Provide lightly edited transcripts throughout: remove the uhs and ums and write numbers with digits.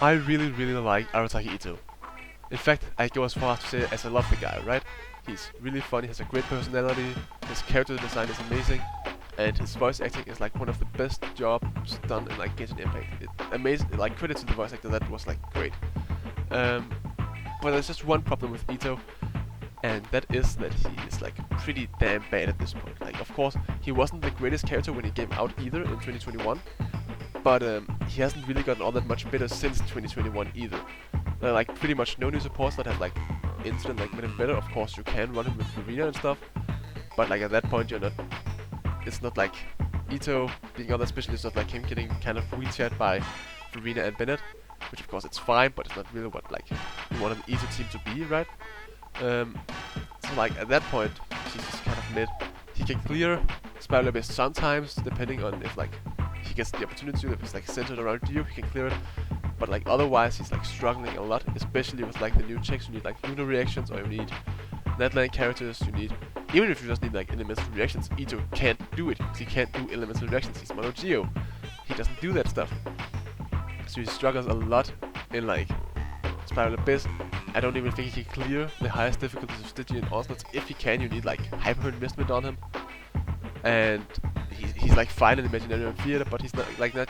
I really like Arataki Itto. In fact, I go as far as to say as I love the guy, right? He's really funny, has a great personality, his character design is amazing, and his voice acting is like one of the best jobs done in like Genshin Impact. Amazing, like credit to the voice actor, that was like great. But there's just one problem with Itto, and that is that he is like pretty damn bad at this point. Like, of course, he wasn't the greatest character when he came out either in 2021, but he hasn't really gotten all that much better since 2021 either. There are like pretty much no new supports that have like instant like made him better. Of course, you can run him with Farina and stuff, but like at that point you're not. It's not like Itto being other specialist, not like him getting kind of WeChat by Farina and Bennett, which of course it's fine, but it's not really what like you want an Itto team to be, right? So like at that point he's just kind of mid. He can clear Spiral Abyss sometimes, depending on if like he gets the opportunity to. If it's like centered around you, he can clear it. But like otherwise he's like struggling a lot, especially with like the new checks. You need like lunar reactions, or you need netline characters. You need, even if you just need like elemental reactions, Itto can't do it because he can't do elemental reactions. He's mono geo. He doesn't do that stuff. So he struggles a lot in like Spiral Abyss. I don't even think he can clear the highest difficulties of Stygian Onslaughts. If he can, you need like hyper investment on him. And he's like fine in the Imaginary Theater, but he's not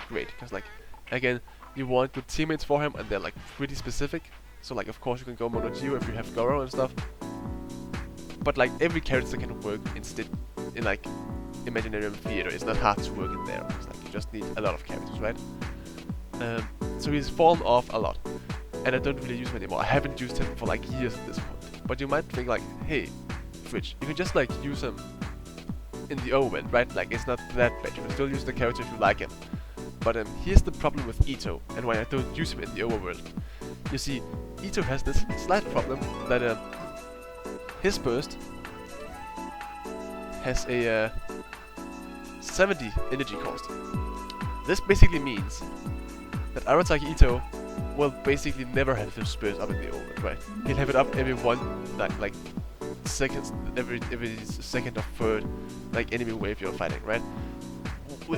great because like again, you want good teammates for him, and they're like pretty specific. So like of course you can go mono geo if you have Goro and stuff. But like every character can work instead in like Imaginary Theater. It's not hard to work in there. It's like you just need a lot of characters, right? So he's fallen off a lot, and I don't really use him anymore. I haven't used him for like years at this point. But you might think like, hey, Fridge, you can just like use him in the overworld, right? Like it's not that bad. You can still use the character if you like him. But here's the problem with Itto, and why I don't use him in the overworld. You see, Itto has this slight problem that his burst has a 70 energy cost. This basically means that Arataki Itto will basically never have his burst up in the overworld, right? He'll have it up every like seconds, every second or third, like enemy wave you're fighting, right?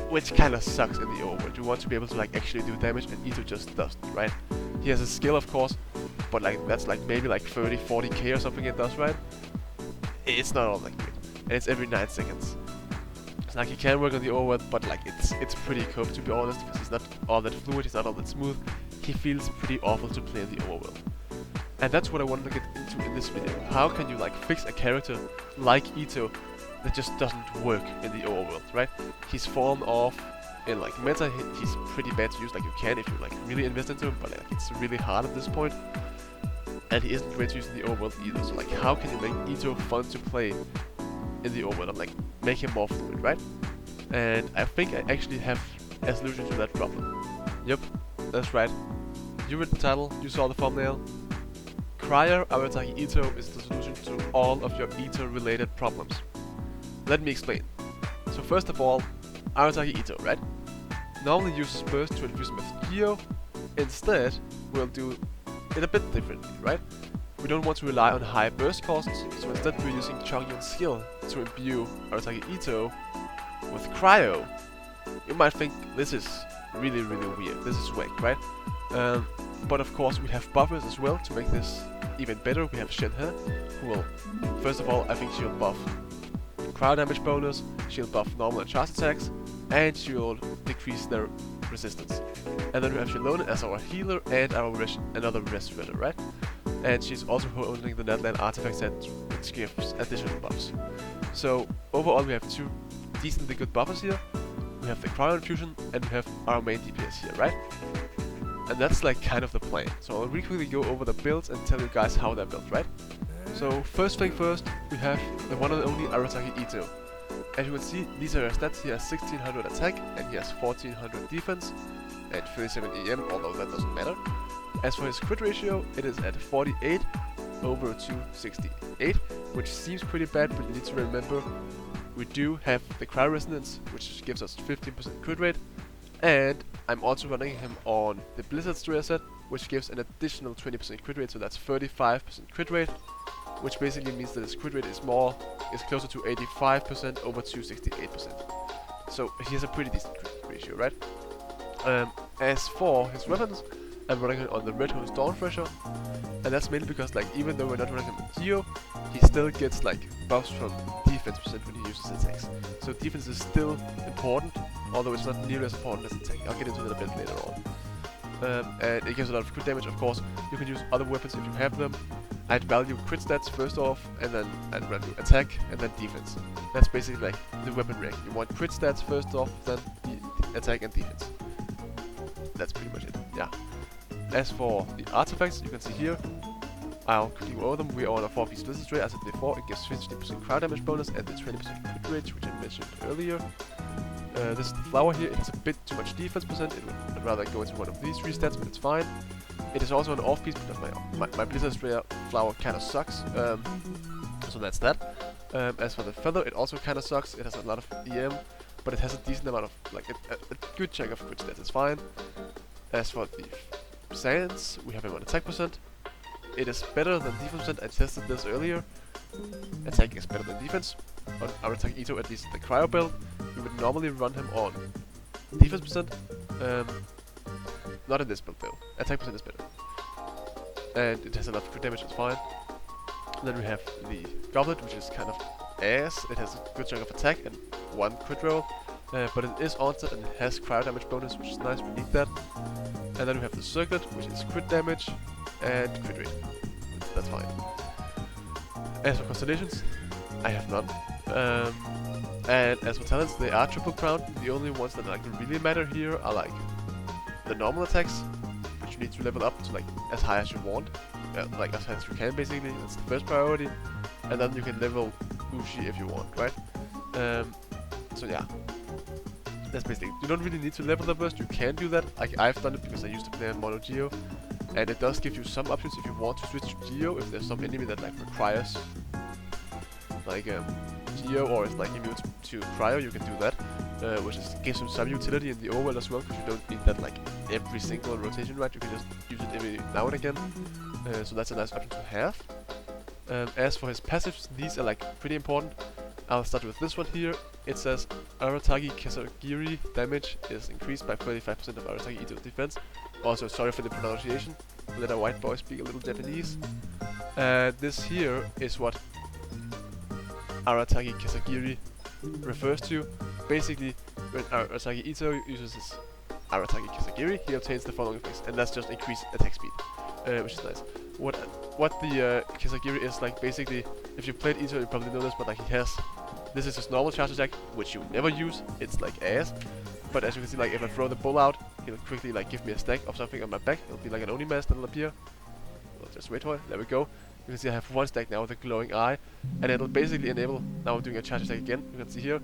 Which kind of sucks in the overworld. You want to be able to like actually do damage, and Itto just doesn't, right? He has a skill, of course, but like that's like maybe like 30-40k or something it does, right? It's not all that good, and it's every 9 seconds. It's like he can work on the overworld, but like it's pretty cope, to be honest, because he's not all that fluid, he's not all that smooth. He feels pretty awful to play in the overworld, and that's what I wanted to get into in this video. How can you like fix a character like Itto that just doesn't work in the overworld, right? He's fallen off in like meta. He's pretty bad to use. Like you can if you like really invest into him, but like it's really hard at this point. And he isn't great to use in the overworld either. So like, how can you make Itto fun to play in the overworld? I'm like, make him more fluid, right? And I think I actually have a solution to that problem. Yep, that's right. You read the title, you saw the thumbnail. Cryer Arataki Itto is the solution to all of your Itto related problems. Let me explain. So first of all, Arataki Itto, right? Normally uses burst to infuse him with Geo. Instead, we'll do it a bit differently, right? We don't want to rely on high burst costs, so instead we're using Chongyun's skill to imbue Arataki Itto with Cryo. You might think this is really weird, this is whack, right? But of course we have buffers as well to make this even better. We have Shenhe, who will, first of all, I think she'll buff cryo damage bonus, she'll buff normal and charge attacks, and she'll decrease their resistance. And then we have Shalona as our healer and another rest shredder, right? And she's also holding the Netland artifact set, which gives additional buffs. So overall we have 2 decently good buffers here. We have the cryo infusion and we have our main DPS here, right? And that's like kind of the plan. So I'll really quickly go over the builds and tell you guys how they're built, right? So first thing first, we have the one and only Arataki Itto. As you can see, these are his stats. He has 1600 attack and he has 1400 defense and 37 EM, although that doesn't matter. As for his crit ratio, it is at 48 over 268, which seems pretty bad, but you need to remember we do have the cryo resonance, which gives us 15% crit rate, and I'm also running him on the Blizzard Strayer set, which gives an additional 20% crit rate, so that's 35% crit rate, which basically means that his crit rate is closer to 85% over 268%. So he has a pretty decent crit ratio, right? As for his weapons, I'm running him on the Red Hole Storm Thresher, and that's mainly because like even though we're not running him in Geo, he still gets like buffs from defense percent when he uses attacks. So defense is still important, although it's not nearly as important as attack. I'll get into that a bit later on. And it gives a lot of crit damage, of course. You can use other weapons if you have them. I'd value crit stats first off, and then I'd value attack, and then defense. That's basically like the weapon rank. You want crit stats first off, then attack and defense. That's pretty much it, yeah. As for the artifacts, you can see here, I'll quickly go over them. We are on a 4-piece blizzard tray. As I said before, it gives 50% crowd damage bonus and the 20% crit rate, which I mentioned earlier. This flower here, it has a bit too much defense percent. I'd rather go into one of these 3 stats, but it's fine. It is also an off-piece because my blizzard tray flower kind of sucks. So that's that. As for the feather, it also kind of sucks. It has a lot of EM, but it has a decent amount of, like, a good chunk of crit stats. It's fine. As for the sands, we have him on attack percent. It is better than defense percent. I tested this earlier. Attack is better than defense. On Arataki Itto, at least the cryo build, you would normally run him on defense percent. Not in this build though. Attack percent is better. And it has a lot of crit damage, it's fine. And then we have the goblet, which is kind of ass. It has a good chunk of attack and 1 crit roll. But it is onset and it has cryo damage bonus, which is nice, we need that. And then we have the circlet, which is crit damage and crit rate. That's fine. As for constellations, I have none. And as for talents, they are triple crown. The only ones that like really matter here are like the normal attacks, which you need to level up to like as high as you want, like as high as you can basically. That's the first priority, and then you can level Ushi if you want, right? So yeah, that's basically. You don't really need to level the burst. You can do that. Like I've done it because I used to play on Mono Geo, and it does give you some options if you want to switch to Geo. If there's some enemy that like requires like Geo or is like immune to cryo, you can do that, which gives them some utility in the overworld as well, because you don't need that like every single rotation, right? You can just use it every now and again, so that's a nice option to have. As for his passives, these are like pretty important. I'll start with this one here. It says Aratagi Kesagiri damage is increased by 35% of Aratagi Itto's defense. Also, sorry for the pronunciation. Let a white boy speak a little Japanese. This here is what Aratagi Kesagiri refers to. Basically, when Aratagi Itto uses his Aratagi Kesagiri, he obtains the following effects, and that's just increased attack speed, which is nice. What the Kesagiri is like, basically, if you played Itto, you probably know this, but like this is his normal charge attack, which you never use. It's like ass. But as you can see, like if I throw the bull out, he'll quickly like give me a stack of something on my back. It'll be like an Oni mask that'll appear. Well, just wait for it. There we go. You can see I have 1 stack now with a glowing eye, and it'll basically enable. Now I'm doing a charge attack again. You can see here.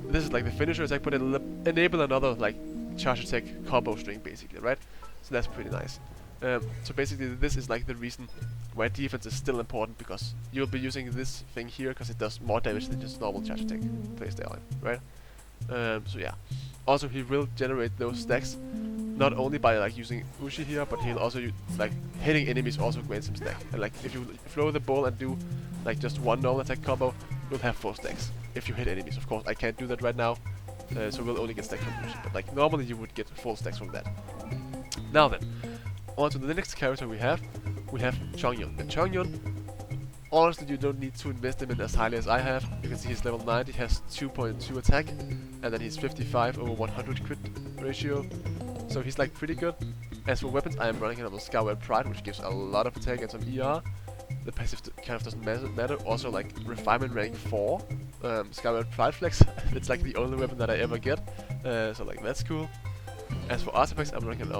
This is like the finisher attack, but it'll enable another like charge attack combo string, basically, right? So that's pretty nice. So basically, this is like the reason why defense is still important, because you'll be using this thing here because it does more damage than just normal charge attack playstyle, right? So yeah. Also, he will generate those stacks not only by like using Ushi here, but he'll also like hitting enemies also grants him stack. And like if you throw the ball and do like just 1 normal attack combo, you'll have 4 stacks if you hit enemies. Of course, I can't do that right now, so we'll only get stacks from Ushi. But like normally you would get full stacks from that. Now then, on to the next character we have Chongyun. And Chongyun, honestly, you don't need to invest him in as highly as I have. You can see he's level 90, he has 2.2 attack, and then he's 55 over 100 crit ratio. So he's like pretty good. As for weapons, I am running him on Skyward Pride, which gives a lot of attack and some ER. The passive kind of doesn't matter. Also like Refinement rank 4, Skyward Pride Flex. It's like the only weapon that I ever get. So like that's cool. As for artifacts, I'm running him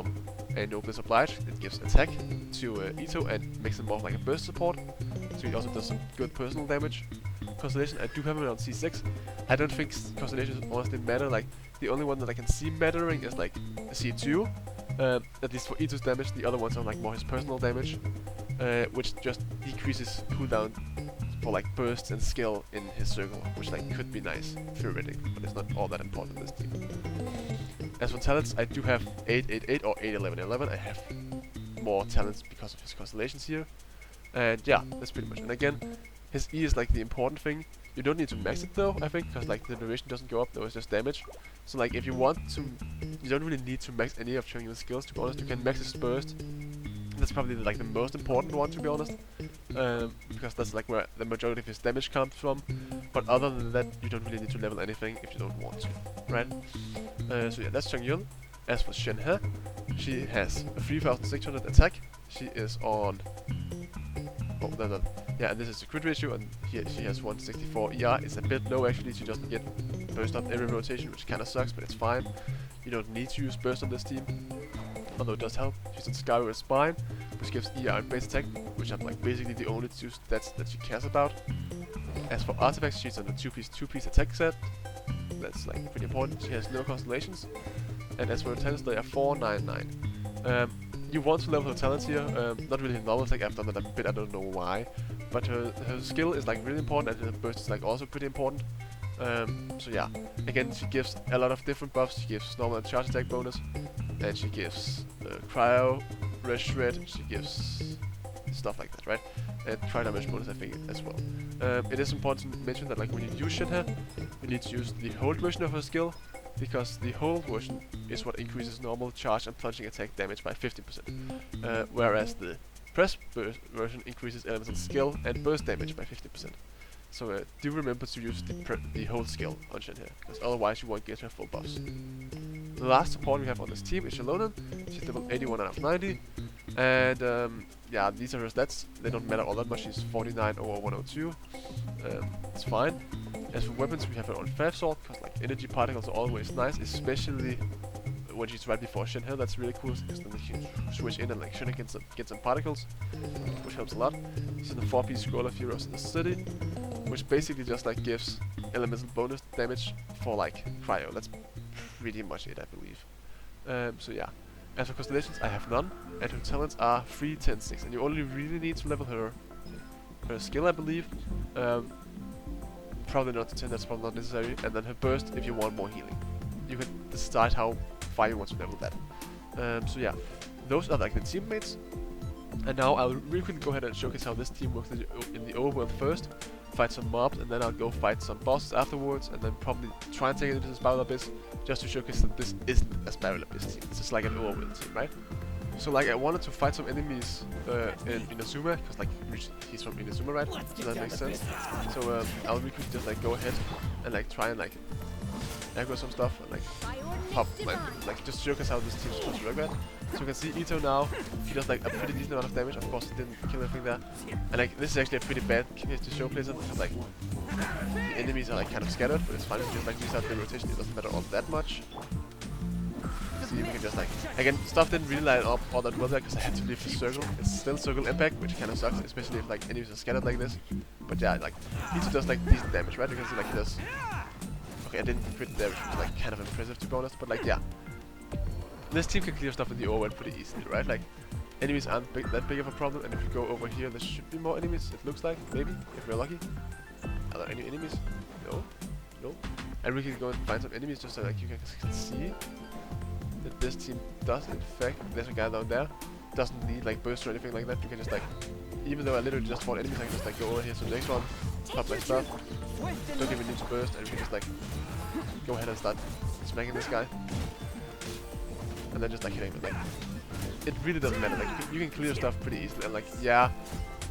a Noblesse Oblige. It gives attack to Itto and makes him more like a burst support. So he also does some good personal damage. Constellation, I do have him on C6. I don't think constellations honestly matter. Like the only one that I can see mattering is like C2. At least for Itto's damage. The other ones are like more his personal damage, which just decreases cooldown for like bursts and skill in his circle, which like could be nice theoretically, but it's not all that important in this team. As for talents, I do have 888 or 81111. I have more talents because of his constellations here. And yeah, that's pretty much. And again, his E is like the important thing. You don't need to max it though, I think, because like the duration doesn't go up, though it's just damage. So like if you want to, you don't really need to max any of Chongyun's skills, to be honest. You can max his burst. That's probably like the most important one, to be honest, because that's like where the majority of his damage comes from. But other than that, you don't really need to level anything if you don't want to, right? So yeah, that's Chongyun. As for Shenhe, she has a 3600 attack. She is on... Oh, no. Yeah, and this is the crit ratio, and here she has 164 ER. It's a bit low actually, she doesn't get burst up every rotation, which kinda sucks, but it's fine. You don't need to use burst on this team, although it does help. She's on Sky with Spine, which gives ER and base attack, which are like basically the only two stats that she cares about. As for artifacts, she's on the two-piece attack set. That's like pretty important. She has no constellations. And as for her talents, they are 499. You want to level her talents here, not really her normal attack, I've done that a bit, I don't know why. But her skill is like really important, and her burst is like also pretty important. So yeah, again, she gives a lot of different buffs. She gives normal and charge attack bonus, and she gives cryo, rest shred, she gives stuff like that, right? And cryo damage bonus, I think, as well. It is important to mention that like when you use Shenhe, you need to use the hold version of her skill, because the hold version is what increases normal charge and plunging attack damage by 50%, whereas the press version increases elemental skill and burst damage by 50%. So do remember to use the hold skill on Shenhe, because otherwise you won't get her full buffs. The last support we have on this team is Shalonen. She's level 81 out of 90, and yeah, these are her stats. They don't matter all that much. She's 49 over 102. It's fine. As for weapons, we have her on Fast Sword, because like energy particles are always nice, especially when she's right before Shenhe. That's really cool, because then you can switch in and like Shenhe get some particles, which helps a lot. She's in the 4-piece Scroll of Heroes in the City, which basically just like gives elemental bonus damage for like cryo. That's pretty much it, I believe. So yeah. As for constellations, I have none, and her talents are 3, 10, 6, and you only really need to level her skill, I believe. Probably not to 10, that's probably not necessary. And then her burst if you want more healing. You can decide how far you want to level that. So yeah, those are like the teammates. And now I'll really quickly go ahead and showcase how this team works in the overworld first. Fight some mobs, and then I'll go fight some bosses afterwards, and then probably try and take it into the Spiral Abyss, just to showcase that this isn't a Spiral Abyss team. This is like an overworld team, right? So like I wanted to fight some enemies in Inazuma, because like he's from Inazuma, right? So that makes sense. So I'll really quickly just like go ahead and like try and like aggro some stuff and like pop like just showcase how this team's supposed to work, right? So you can see Itto now, he does like a pretty decent amount of damage. Of course he didn't kill anything there. And like this is actually a pretty bad case to showcase it, because like the enemies are like kind of scattered, but it's fine if you just like restart the rotation, it doesn't matter all that much. See, we can just like, again, stuff didn't really line up all that well there, because I had to leave the circle. It's still circle impact, which kind of sucks, especially if like enemies are scattered like this. But yeah, like Itto does like decent damage, right? You can see like he does. Okay, I didn't crit there, which was like kind of impressive to be honest, but like yeah. This team can clear stuff in the overworld pretty easily, right? Like, enemies aren't that big of a problem, and if you go over here, there should be more enemies, it looks like, maybe, if we're lucky. Are there any enemies? No? No? And we can go and find some enemies just so like you can see that this team does, in fact, there's a guy down there, doesn't need like burst or anything like that. You can just like, even though I literally just fought enemies, I can just like go over here to the next one, pop my stuff, don't even need to burst, and we can just like go ahead and start smacking this guy. And then just like hitting him, like it really doesn't matter. Like you can clear stuff pretty easily, and like yeah,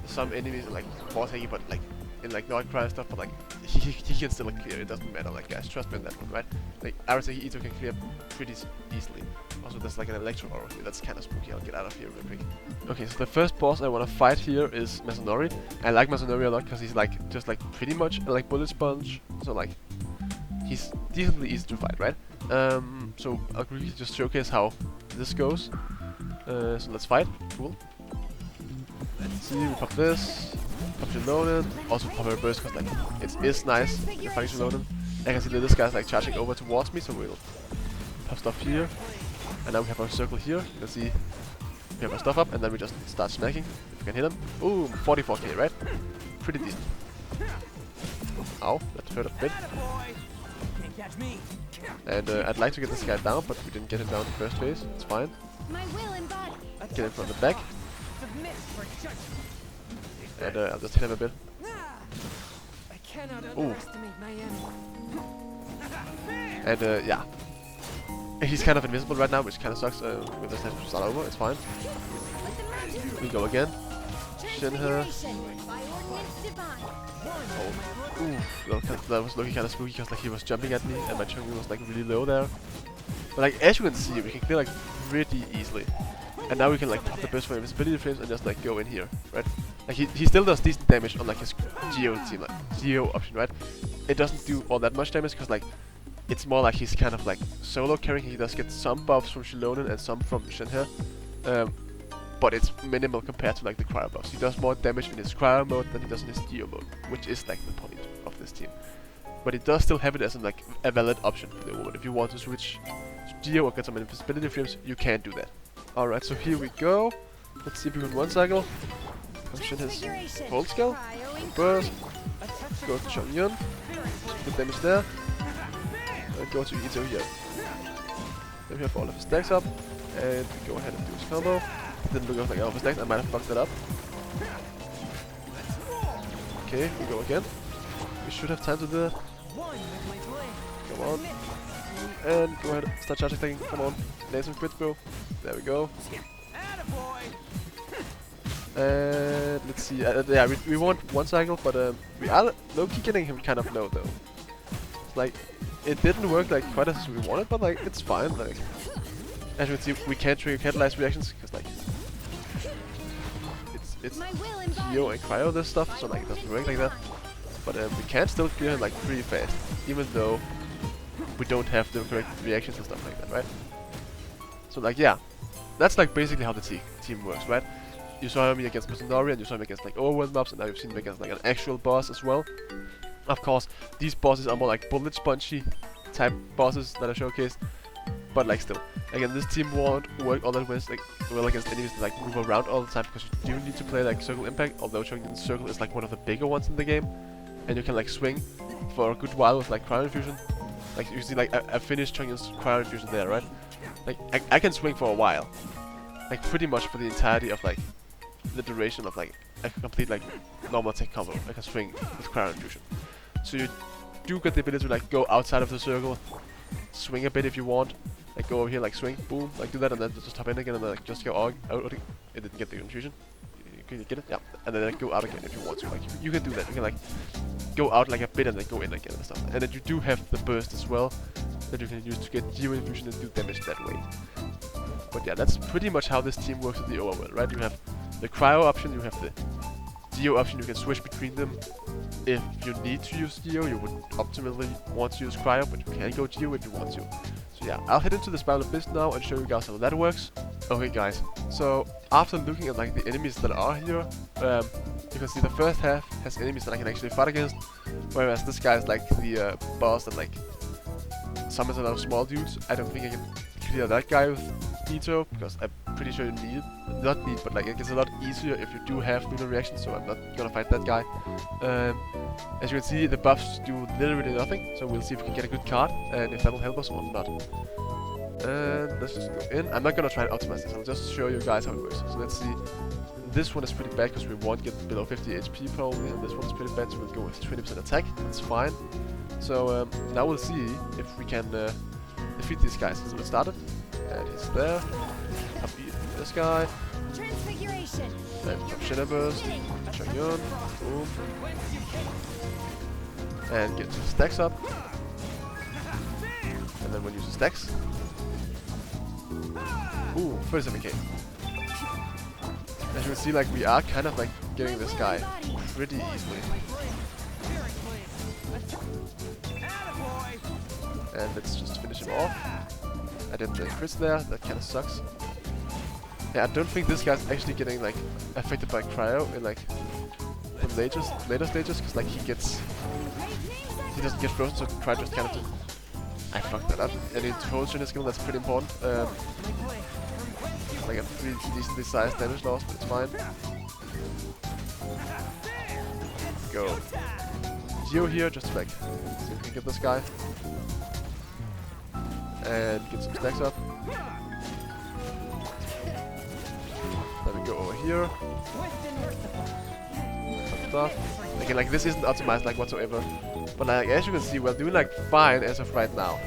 some enemies are like more tanky, but like in like not cryo stuff, but like he can still like, clear. It doesn't matter. Like guys, trust me on that one, right? Like Arasaki Itto can clear pretty easily. Also, there's like an electro aura here. That's kind of spooky. I'll get out of here real quick. Okay, so the first boss I want to fight here is Masanori. I like Masanori a lot because he's like just like pretty much like bullet sponge. So like he's decently easy to fight, right? So I'll really just showcase how this goes. So let's fight. Cool. Let's see, we pop this, pop Shalonen, also pop her burst because like it is nice when you're fighting Shalonen. I can see that this guy's like charging over towards me, so we'll pop stuff here. And now we have our circle here. You can see we have our stuff up, and then we just start smacking. If we can hit him. Ooh, 44k, right? Pretty decent. Ow, that hurt a bit. And I'd like to get this guy down, but we didn't get him down in the first phase. It's fine. Get him from the back. And I'll just hit him a bit. Ooh. And yeah, He's kind of invisible right now, which kind of sucks. We just have to start over. It's fine. We go again. Shin her. Oh, ooh, that was looking kind of spooky because like he was jumping at me and my Chongyun was like really low there. But like as you can see, we can clear like pretty easily. And now we can like pop the burst for invisibility frames and just like go in here, right? Like he still does decent damage on like his Geo team, like Geo option, right? It doesn't do all that much damage because like it's more like he's kind of like solo carrying. He does get some buffs from Shilonen and some from Shinhe. But it's minimal compared to like the cryo buffs. He does more damage in his cryo mode than he does in his Geo mode, which is like the point of this team. But it does still have it as like a valid option for the moment. If you want to switch to Geo or get some invisibility frames, you can do that. Alright, so here we go. Let's see if we can one cycle. Option his full scale. Burst. Go to Chongyun. Good damage there. And go to Itto here. Then we have all of his stacks up. And go ahead and do his combo. Didn't look like all of his stacks, I might have fucked that up. Okay, we go again. We should have time to do that. Come on. And go ahead, start charging thing. Come on. Lay some crits, bro. There we go. And let's see. Yeah, we want one cycle, but we are low-key getting him kind of low though. It's like it didn't work like quite as we wanted, but like it's fine. Like as you can see, we can't trigger catalyzed reactions because like it's Geo and Cryo this stuff, so like it doesn't work like that. But we can still clear him like pretty fast, even though we don't have the correct reactions and stuff like that, right? So like yeah, that's like basically how the team works, right? You saw him against Masanori and you saw him against like overworld mobs, and now you've seen him against like an actual boss as well. Of course, these bosses are more like bullet spongy type bosses that are showcased, but like still, again, this team won't work all that well against enemies that like move around all the time, because you do need to play like circle impact. Although Chongyun's circle is like one of the bigger ones in the game, and you can like swing for a good while with like cryo infusion. Like you see, like I finished Chongyun's cryo infusion there, right? Like I can swing for a while, like pretty much for the entirety of like the duration of like a complete like normal tech combo. I can swing with cryo infusion. So you do get the ability to like go outside of the circle, swing a bit if you want, like go over here, like swing, boom, like do that, and then just hop in again and then like just go out. It didn't get the infusion. Can you get it? Yeah. And then like, go out again if you want to. Like you can do that. You can like go out like a bit and then go in again and stuff. And then you do have the burst as well that you can use to get Geo infusion and do damage that way. But yeah, that's pretty much how this team works in the overworld, right? You have the cryo option, you have the Geo option. You can switch between them. If you need to use Geo, you would optimally want to use cryo, but you can go Geo if you want to. So yeah, I'll head into the Spiral Abyss now and show you guys how that works. Okay guys, so after looking at like the enemies that are here, you can see the first half has enemies that I can actually fight against, whereas this guy is like the boss that like summons a lot of small dudes. I don't think I can clear that guy with Itto, because I'm pretty sure you but like it gets a lot easier if you do have lunar reactions, so I'm not gonna fight that guy. As you can see, the buffs do literally nothing, so we'll see if we can get a good card and if that will help us or not. And let's just go in. I'm not gonna try and optimize this, I'll just show you guys how it works. So let's see. This one is pretty bad because we won't get below 50 HP probably, and this one is pretty bad, so we'll go with 20% attack. That's fine. So now we'll see if we can defeat these guys. So let's start it. And he's there. Up this guy. Transfiguration. And Shadow Burst. Chongyun. Boom. And get his stacks up. And then we'll use the stacks. Ooh, 37k. As you can see, like we are kind of like getting this guy pretty easily. And let's just finish him off. I didn't the crits there, that kinda sucks. Yeah, I don't think this guy's actually getting like affected by cryo in like the later stages, because like he doesn't get frozen, so cryo just kind of I fucked that up. And in Chongyun skill, that's pretty important. Like a pretty decently sized damage loss, but it's fine. Go. Geo here, just to like see if we can get this guy. And get some stacks up. Then we go over here. Some stuff. Again, like this isn't optimized like whatsoever. But like as you can see, we're doing like fine as of right now.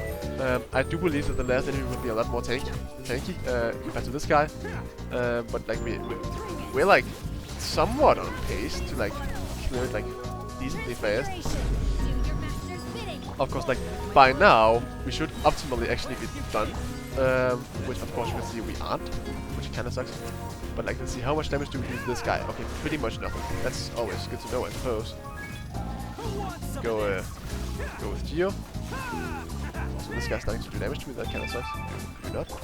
I do believe that the last enemy will be a lot more tanky compared to this guy. But like we're like somewhat on pace to like clear it like decently fast. Of course, like by now we should optimally actually be done. Which of course you can see we aren't, which kind of sucks. But like, let's see, how much damage do we do to this guy? Okay, pretty much nothing. That's always good to know, I suppose. Go with Geo. So this guy's starting to do damage to me, that kind of sucks. Maybe not. Go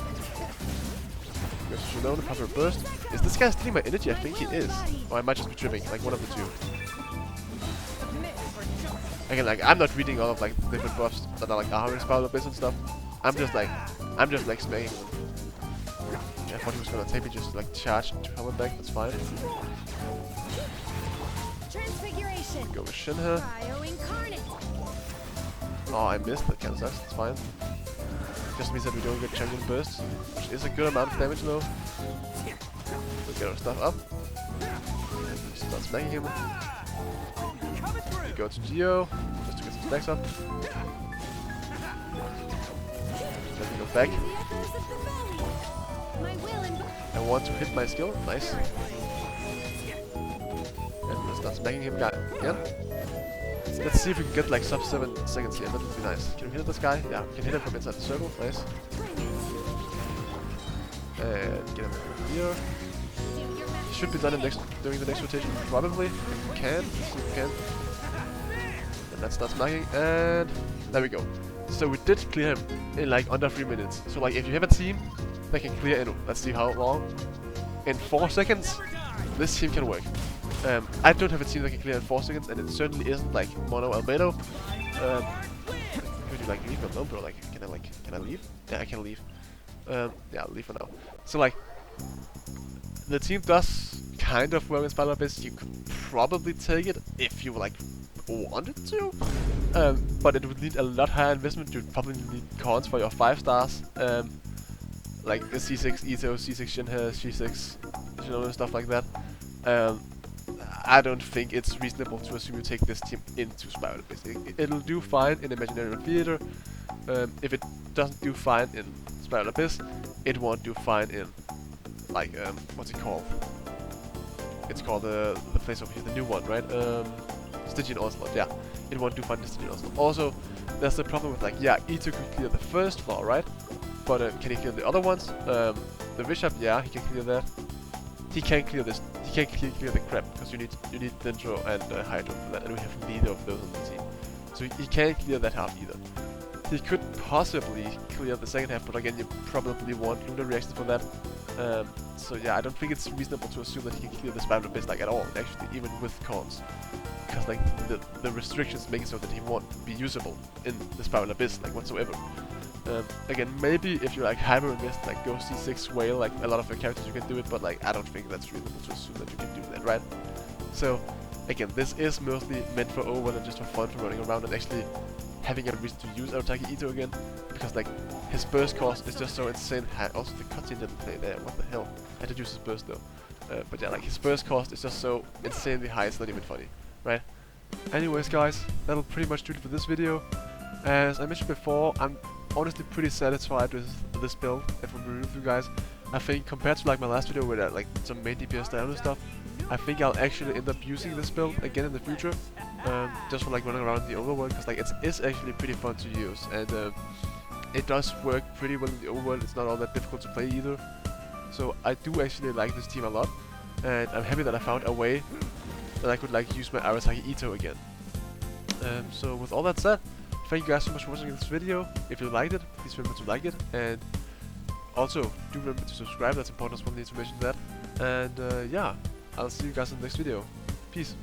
to Shunone, pop a burst. Is this guy stealing my energy? I think he is. Or I might just be tripping, like one of the two. Again, like, I'm not reading all of like different buffs that are like armor spiral abyss and stuff. I'm just like smacking them. Yeah, I thought he was gonna take me just like charge to help him back, that's fine. Transfiguration. Go with Shinha. Oh, I missed, that kinda sucks, that's fine. Just means that we don't get Chongyun bursts, which is a good amount of damage though. We'll get our stuff up. And start smacking him. We go to Geo, just to get some stacks up. Let me go back. I want to hit my skill. Nice. And let's start smacking him again. Let's see if we can get like sub 7 seconds here. That would be nice. Can we hit this guy? Yeah, we can hit him from inside the circle. Nice. And get him here. He should be done during the next rotation, probably. If we can. Let's see if we can. Then let's start smacking. And there we go. So we did clear him in like under 3 minutes. So like if you have a team that can clear Itto, let's see how long. In 4 seconds, this team can work. I don't have a team that can clear in 4 seconds, and it certainly isn't like Mono Albedo. Could you like leave me alone, bro? Like, can I leave? Yeah, I can leave. Yeah, I'll leave for now. So like, the team does kind of work in Spiral Abyss. You could probably take it if you like wanted to, but it would need a lot higher investment. You'd probably need cons for your 5 stars, like the C6 Itto, C6 Shinha, C6, you know, and stuff like that. I don't think it's reasonable to assume you take this team into Spiral Abyss. It'll do fine in Imaginary Theater. If it doesn't do fine in Spiral Abyss, it won't do fine in like what's it called? It's called the place over here, the new one, right? Stygian Onslaught, yeah. It won't do fine in Stygian Onslaught. Also, there's the problem with like, yeah, Itto could clear the first floor, right? But can he clear the other ones? The Bishop, yeah, he can clear that. He can't clear this. He can't clear the crab because you need Dendro and Hydro for that, and we have neither of those on the team. So he can't clear that half either. He could possibly clear the second half, but again, you probably want Lunar reactions for that. So yeah, I don't think it's reasonable to assume that he can clear the Spiral Abyss like at all, actually, even with cons. Because like the restrictions make it so that he won't be usable in the Spiral Abyss like whatsoever. Again, maybe if you like hyper invest, like go C6 whale, like a lot of your characters you can do it, but like I don't think that's reasonable to assume that you can do that, right? So again, this is mostly meant for overworld and just for fun, for running around and actually having a reason to use Arataki Itto again, because like his burst cost is just so insane high. Also the cutscene didn't play there, what the hell? I had to use his burst though. But yeah, like his burst cost is just so insanely high, it's not even funny, right? Anyways guys, that'll pretty much do it for this video. As I mentioned before, I'm honestly pretty satisfied with this build, if I'm real with you guys. I think compared to like my last video where I like some main DPS down and stuff, I think I'll actually end up using this build again in the future, just for like running around the overworld, because like it's actually pretty fun to use, and it does work pretty well in the overworld. It's not all that difficult to play either, so I do actually like this team a lot, and I'm happy that I found a way that I could like use my Arataki Itto again. So with all that said, thank you guys so much for watching this video. If you liked it, please remember to like it, and also do remember to subscribe. That's important as well, need to mention that. And yeah, I'll see you guys in the next video. Peace.